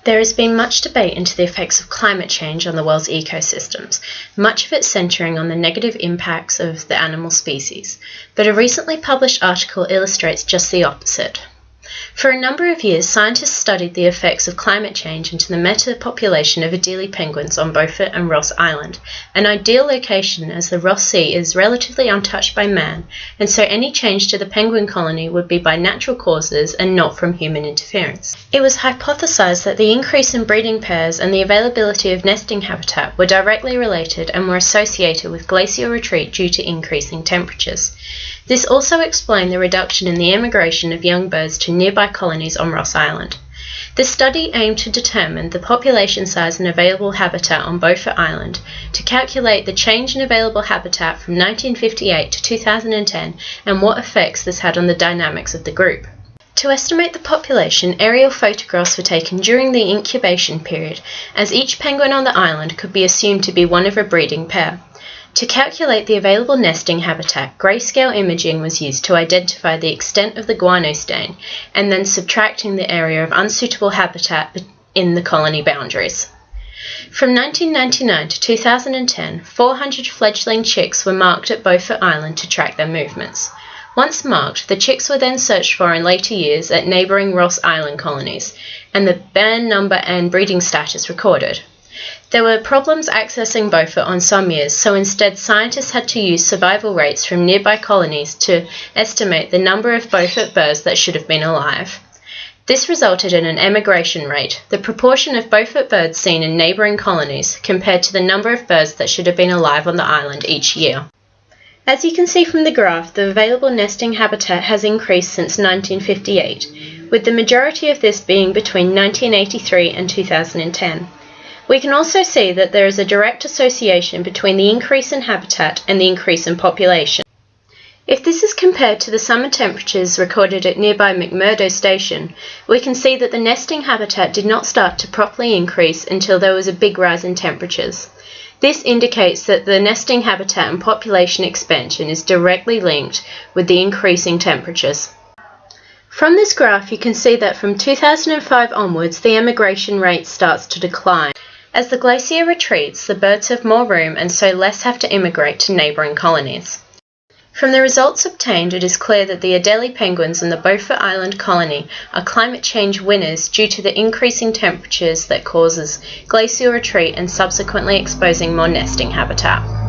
There has been much debate into the effects of climate change on the world's ecosystems, much of it centering on the negative impacts of the animal species, but a recently published article illustrates just the opposite. For a number of years, scientists studied the effects of climate change into the meta-population of Adelie penguins on Beaufort and Ross Island, an ideal location as the Ross Sea is relatively untouched by man, and so any change to the penguin colony would be by natural causes and not from human interference. It was hypothesized that the increase in breeding pairs and the availability of nesting habitat were directly related and were associated with glacial retreat due to increasing temperatures. This also explained the reduction in the immigration of young birds to nearby colonies on Ross Island. The study aimed to determine the population size and available habitat on Beaufort Island, to calculate the change in available habitat from 1958 to 2010 and what effects this had on the dynamics of the group. To estimate the population, aerial photographs were taken during the incubation period, as each penguin on the island could be assumed to be one of a breeding pair. To calculate the available nesting habitat, grayscale imaging was used to identify the extent of the guano stain, and then subtracting the area of unsuitable habitat in the colony boundaries. From 1999 to 2010, 400 fledgling chicks were marked at Beaufort Island to track their movements. Once marked, the chicks were then searched for in later years at neighbouring Ross Island colonies, and the band number and breeding status recorded. There were problems accessing Beaufort on some years, so instead scientists had to use survival rates from nearby colonies to estimate the number of Beaufort birds that should have been alive. This resulted in an emigration rate, the proportion of Beaufort birds seen in neighbouring colonies compared to the number of birds that should have been alive on the island each year. As you can see from the graph, the available nesting habitat has increased since 1958, with the majority of this being between 1983 and 2010. We can also see that there is a direct association between the increase in habitat and the increase in population. If this is compared to the summer temperatures recorded at nearby McMurdo Station, we can see that the nesting habitat did not start to properly increase until there was a big rise in temperatures. This indicates that the nesting habitat and population expansion is directly linked with the increasing temperatures. From this graph, you can see that from 2005 onwards, the emigration rate starts to decline. As the glacier retreats, the birds have more room and so less have to immigrate to neighbouring colonies. From the results obtained, it is clear that the Adelie penguins in the Beaufort Island colony are climate change winners due to the increasing temperatures that causes glacial retreat and subsequently exposing more nesting habitat.